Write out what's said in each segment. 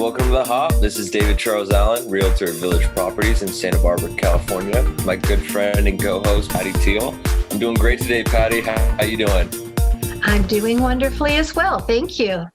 welcome to The Hop. This is David Charles Allen, Realtor at Village Properties in Santa Barbara, California. My good friend and co-host, Patty Teal. I'm doing great today, Patty. How you doing? I'm doing wonderfully as well. Thank you.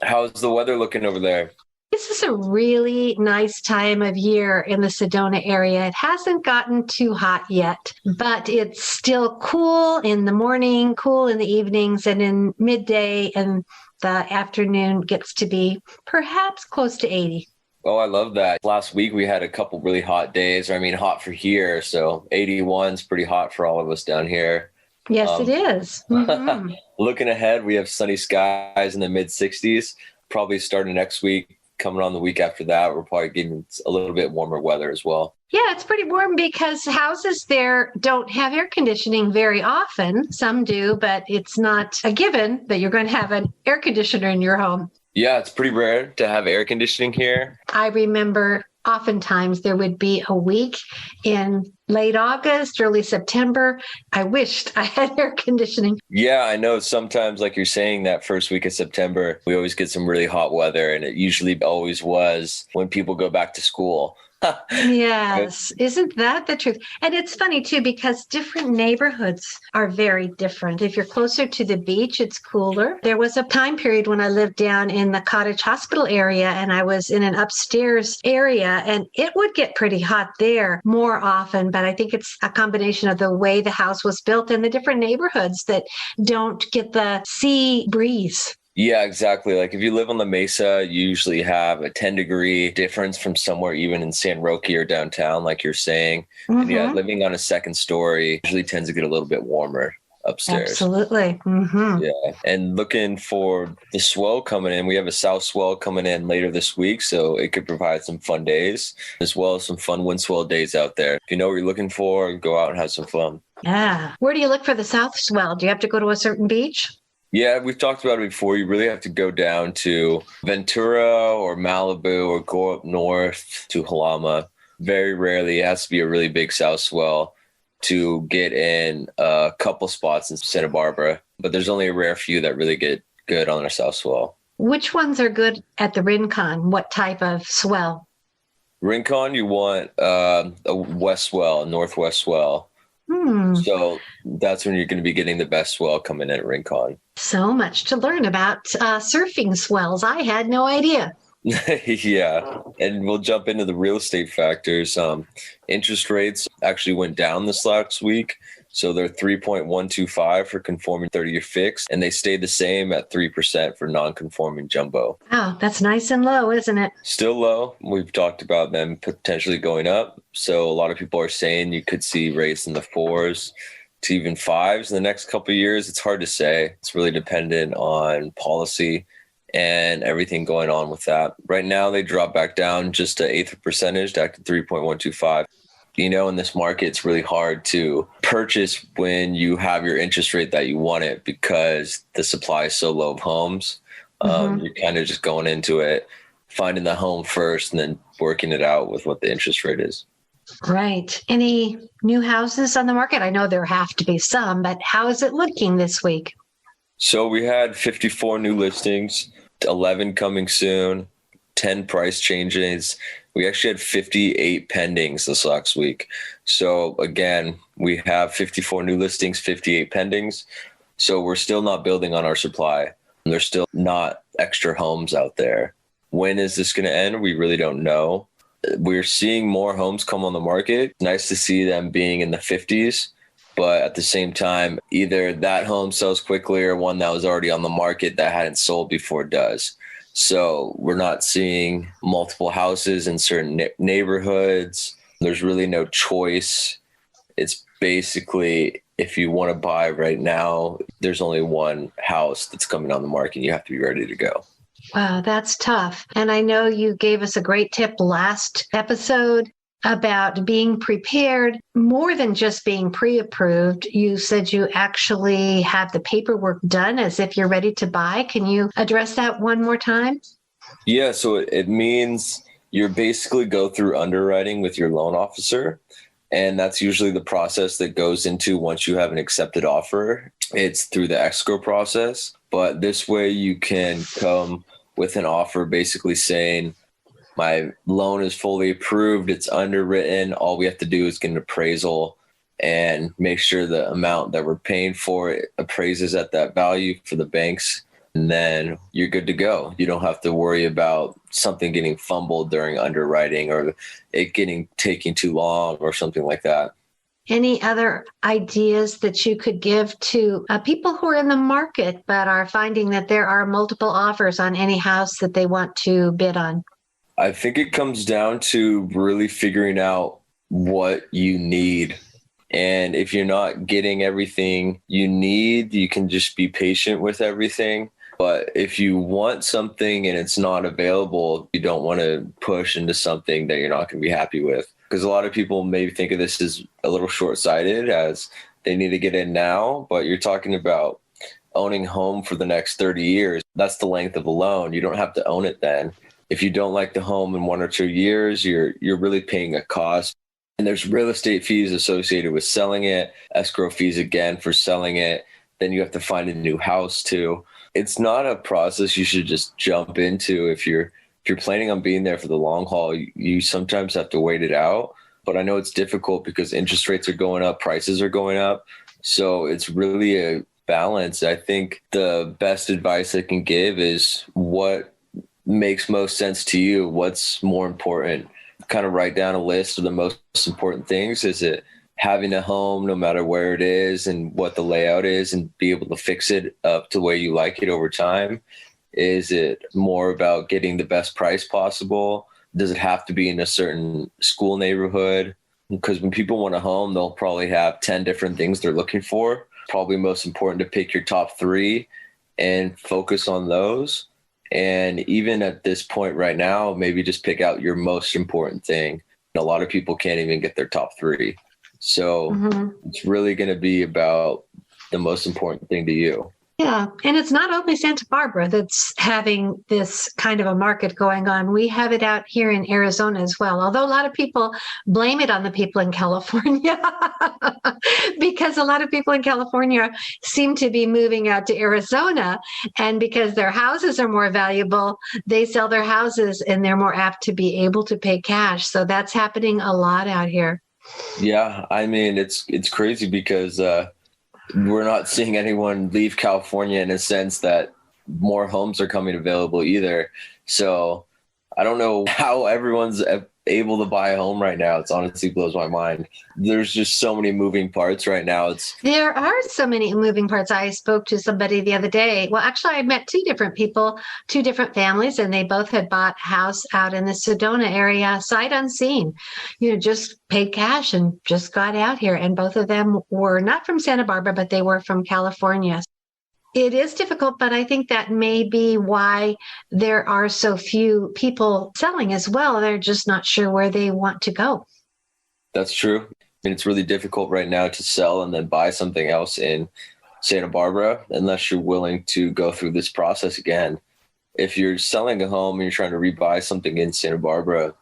How's the weather looking over there? This is a really nice time of year in the Sedona area. It hasn't gotten too hot yet, but it's still cool in the morning, cool in the evenings, and in midday and the afternoon gets to be perhaps close to 80. Oh, I love that. Last week we had a couple really hot days. Hot for here. So 81 is pretty hot for all of us down here. Yes, it is. Mm-hmm. Looking ahead, we have sunny skies in the mid 60s, probably starting next week. Coming on the week after that, we're probably getting a little bit warmer weather as well. Yeah, it's pretty warm because houses there don't have air conditioning very often. Some do, but it's not a given that you're going to have an air conditioner in your home. Yeah, it's pretty rare to have air conditioning here. I remember oftentimes there would be a week in late August, early September. I wished I had air conditioning. Yeah, I know sometimes, like you're saying, that first week of September, we always get some really hot weather, and it usually always was when people go back to school. Yes. Isn't that the truth? And it's funny too, because different neighborhoods are very different. If you're closer to the beach, it's cooler. There was a time period when I lived down in the Cottage Hospital area and I was in an upstairs area, and it would get pretty hot there more often. But I think it's a combination of the way the house was built and the different neighborhoods that don't get the sea breeze. Yeah, exactly. Like if you live on the Mesa, you usually have a 10-degree difference from somewhere even in San Roque or downtown, like you're saying. Mm-hmm. And yeah, living on a second story usually tends to get a little bit warmer upstairs. Absolutely. Mm-hmm. Yeah. And looking for the swell coming in, we have a south swell coming in later this week, so it could provide some fun days as well as some fun wind swell days out there. If you know what you're looking for, go out and have some fun. Yeah. Where do you look for the south swell? Do you have to go to a certain beach? Yeah, we've talked about it before. You really have to go down to Ventura or Malibu or go up north to Halama. Very rarely, it has to be a really big south swell to get in a couple spots in Santa Barbara. But there's only a rare few that really get good on a south swell. Which ones are good at the Rincon? What type of swell? Rincon, you want a west swell, northwest swell. So that's when you're going to be getting the best swell coming in at Rincon. So much to learn about surfing swells. I had no idea. Yeah. And we'll jump into the real estate factors. Interest rates actually went down this last week. So they're 3.125 for conforming 30-year fixed, and they stayed the same at 3% for non-conforming jumbo. Oh, that's nice and low, isn't it? Still low. We've talked about them potentially going up. So a lot of people are saying you could see rates in the 4s to even 5s in the next couple of years. It's hard to say. It's really dependent on policy and everything going on with that. Right now, they drop back down just to eighth of percentage, back to 3.125. You know, in this market, it's really hard to purchase when you have your interest rate that you want it because the supply is so low of homes. You're kind of just going into it, finding the home first and then working it out with what the interest rate is. Right. Any new houses on the market? I know there have to be some, but how is it looking this week? So we had 54 new listings, 11 coming soon, 10 price changes. We actually had 58 pendings this last week. So again, we have 54 new listings, 58 pendings. So we're still not building on our supply. There's still not extra homes out there. When is this going to end? We really don't know. We're seeing more homes come on the market. Nice to see them being in the 50s. But at the same time, either that home sells quickly or one that was already on the market that hadn't sold before does. So we're not seeing multiple houses in certain neighborhoods. There's really no choice. It's basically, if you want to buy right now, there's only one house that's coming on the market. You have to be ready to go. Wow, that's tough. And I know you gave us a great tip last episode about being prepared more than just being pre-approved. You said you actually have the paperwork done as if you're ready to buy. Can you address that one more time? Yeah, so it means you basically go through underwriting with your loan officer. And that's usually the process that goes into once you have an accepted offer. It's through the escrow process. But this way you can come with an offer basically saying, My loan is fully approved. It's underwritten. All we have to do is get an appraisal and make sure the amount that we're paying for it appraises at that value for the banks. And then you're good to go. You don't have to worry about something getting fumbled during underwriting or it getting taking too long or something like that. Any other ideas that you could give to people who are in the market but are finding that there are multiple offers on any house that they want to bid on? I think it comes down to really figuring out what you need. And if you're not getting everything you need, you can just be patient with everything. But if you want something and it's not available, you don't want to push into something that you're not going to be happy with. Because a lot of people maybe think of this as a little short-sighted, as they need to get in now, but you're talking about owning a home for the next 30 years. That's the length of a loan. You don't have to own it then. If you don't like the home in 1 or 2 years, you're really paying a cost. And there's real estate fees associated with selling it, escrow fees again for selling it. Then you have to find a new house too. It's not a process you should just jump into. If you're planning on being there for the long haul, you sometimes have to wait it out. But I know it's difficult because interest rates are going up, prices are going up. So it's really a balance. I think the best advice I can give is what makes most sense to you. What's more important? Kind of write down a list of the most important things. Is it having a home no matter where it is and what the layout is and be able to fix it up to the way you like it over time? Is it more about getting the best price possible? Does it have to be in a certain school neighborhood? Because when people want a home, they'll probably have 10 different things they're looking for. Probably most important to pick your top 3 and focus on those. And even at this point right now, maybe just pick out your most important thing. A lot of people can't even get their top 3. So It's really going to be about the most important thing to you. Yeah. And it's not only Santa Barbara that's having this kind of a market going on. We have it out here in Arizona as well. Although a lot of people blame it on the people in California because a lot of people in California seem to be moving out to Arizona. And because their houses are more valuable, they sell their houses and they're more apt to be able to pay cash. So that's happening a lot out here. Yeah. I mean, it's crazy because, we're not seeing anyone leave California in a sense that more homes are coming available either. So I don't know how everyone's able to buy a home right now. It's honestly blows my mind. There's just so many moving parts right now. There are so many moving parts. I spoke to somebody the other day. Well, actually, I met 2 different people, 2 different families, and they both had bought a house out in the Sedona area, sight unseen, just paid cash and just got out here. And both of them were not from Santa Barbara, but they were from California. It is difficult, but I think that may be why there are so few people selling as well. They're just not sure where they want to go. That's true. And it's really difficult right now to sell and then buy something else in Santa Barbara unless you're willing to go through this process again. If you're selling a home and you're trying to rebuy something in Santa Barbara,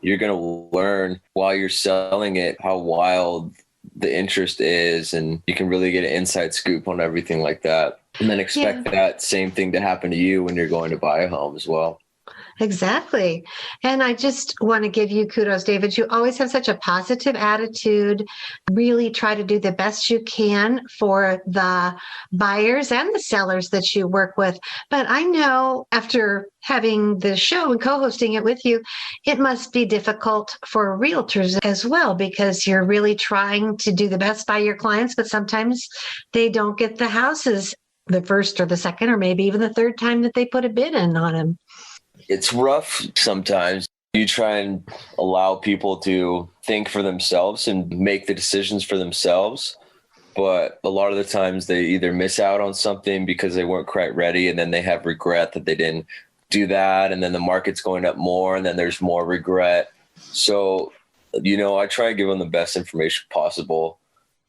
you're going to learn while you're selling it how wild the interest is, and you can really get an inside scoop on everything like that. And then expect that same thing to happen to you when you're going to buy a home as well. Exactly. And I just want to give you kudos, David. You always have such a positive attitude. Really try to do the best you can for the buyers and the sellers that you work with. But I know after having the show and co-hosting it with you, it must be difficult for realtors as well, because you're really trying to do the best by your clients, but sometimes they don't get the houses the first or the second, or maybe even the third time that they put a bid in on them. It's rough sometimes. You try and allow people to think for themselves and make the decisions for themselves. But a lot of the times they either miss out on something because they weren't quite ready, and then they have regret that they didn't do that. And then the market's going up more, and then there's more regret. So, I try and give them the best information possible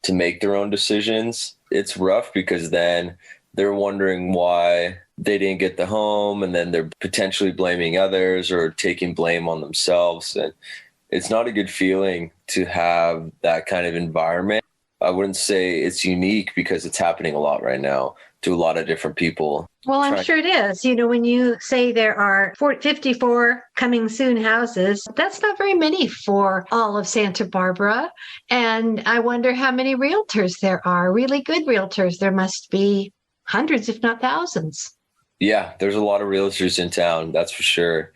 to make their own decisions. It's rough because then they're wondering why they didn't get the home, and then they're potentially blaming others or taking blame on themselves. And it's not a good feeling to have that kind of environment. I wouldn't say it's unique because it's happening a lot right now, to a lot of different people. Well, I'm sure it is. When you say there are 54 coming soon houses, that's not very many for all of Santa Barbara. And I wonder how many realtors there are, really good realtors. There must be hundreds, if not thousands. Yeah, there's a lot of realtors in town, that's for sure.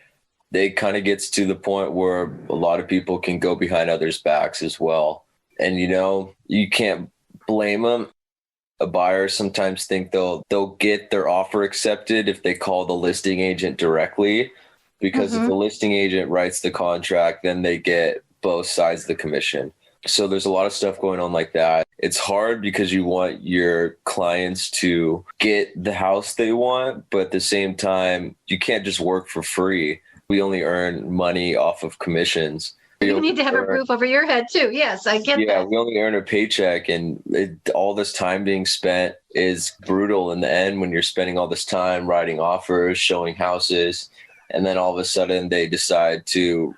It kind of gets to the point where a lot of people can go behind others' backs as well. And, you can't blame them. A buyer sometimes think they'll get their offer accepted if they call the listing agent directly, because if the listing agent writes the contract, then they get both sides of the commission. So there's a lot of stuff going on like that. It's hard because you want your clients to get the house they want, but at the same time, you can't just work for free. We only earn money off of commissions. You need to have a roof over your head too. Yes, I get that. Yeah, we only earn a paycheck, and all this time being spent is brutal in the end when you're spending all this time writing offers, showing houses, and then all of a sudden they decide to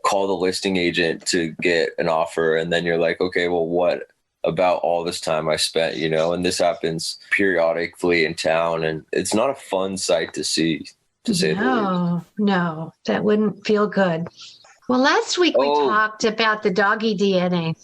call the listing agent to get an offer. And then you're like, okay, well, what about all this time I spent, and this happens periodically in town, and it's not a fun sight to see, to say the least. No, that wouldn't feel good. Well, last week we talked about the doggy DNA.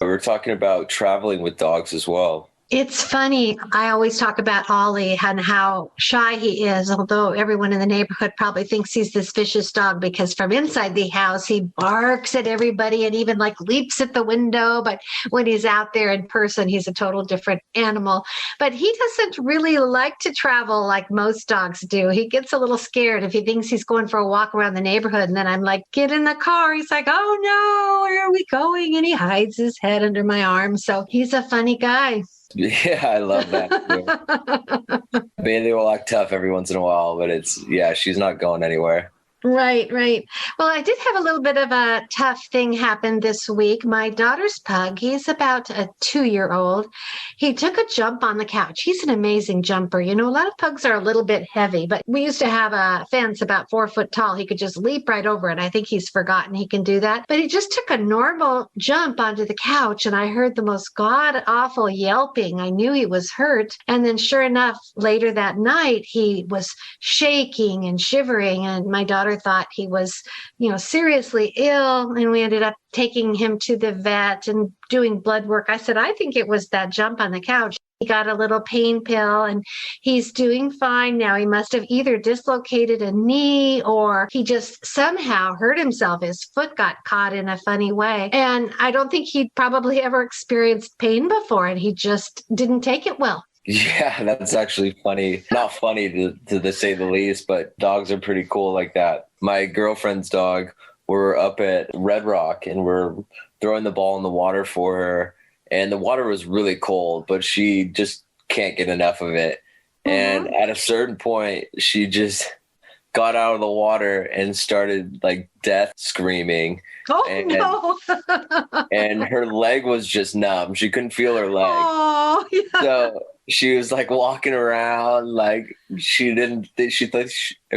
We were talking about traveling with dogs as well. It's funny. I always talk about Ollie and how shy he is, although everyone in the neighborhood probably thinks he's this vicious dog because from inside the house, he barks at everybody and even leaps at the window. But when he's out there in person, he's a total different animal. But he doesn't really like to travel like most dogs do. He gets a little scared if he thinks he's going for a walk around the neighborhood. And then I'm like, get in the car. He's like, oh no, where are we going? And he hides his head under my arm. So he's a funny guy. Yeah, I love that too. Bailey will act tough every once in a while, but she's not going anywhere. Right. Well, I did have a little bit of a tough thing happen this week. My daughter's pug, he's about a 2-year-old. He took a jump on the couch. He's an amazing jumper. A lot of pugs are a little bit heavy, but we used to have a fence about 4 foot tall. He could just leap right over it. I think he's forgotten he can do that. But he just took a normal jump onto the couch, and I heard the most god-awful yelping. I knew he was hurt. And then sure enough, later that night, he was shaking and shivering, and my daughter thought he was, seriously ill. And we ended up taking him to the vet and doing blood work. I said, I think it was that jump on the couch. He got a little pain pill and he's doing fine now. He must have either dislocated a knee or he just somehow hurt himself. His foot got caught in a funny way. And I don't think he'd probably ever experienced pain before, and he just didn't take it well. Yeah, that's actually funny. Not funny to say the least, but dogs are pretty cool like that. My girlfriend's dog, we're up at Red Rock and we're throwing the ball in the water for her. And the water was really cold, but she just can't get enough of it. And at a certain point, she just got out of the water and started death screaming. No. And her leg was just numb. She couldn't feel her leg. Oh, yeah. So she was walking around it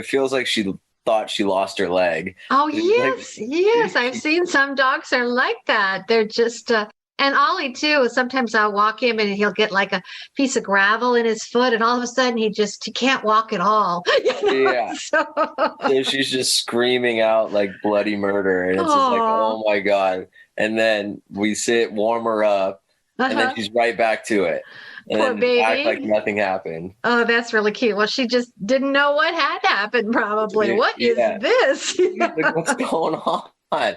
feels like she thought she lost her leg. Oh, yes. I've seen some dogs are like that. They're just, and Ollie too, sometimes I'll walk him and he'll get a piece of gravel in his foot and all of a sudden he can't walk at all. Yeah. So she's just screaming out bloody murder. And it's just oh my God. And then we warm her up and then she's right back to it. And poor baby. Act like nothing happened. Oh, that's really cute. Well, she just didn't know what had happened, probably. What is this? What's going on? I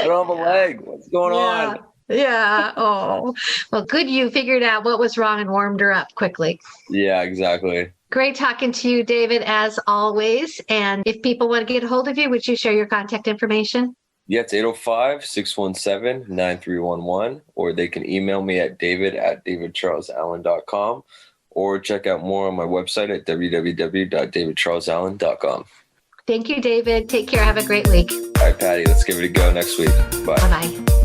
don't have a leg. What's going on? Yeah. Oh, well, good. You figured out what was wrong and warmed her up quickly. Yeah, exactly. Great talking to you, David, as always. And if people want to get a hold of you, would you share your contact information? Yeah, it's 805-617-9311, or they can email me at david@davidcharlesallen.com, or check out more on my website at www.davidcharlesallen.com. Thank you, David. Take care. Have a great week. All right, Patty, let's give it a go next week. Bye. Bye-bye.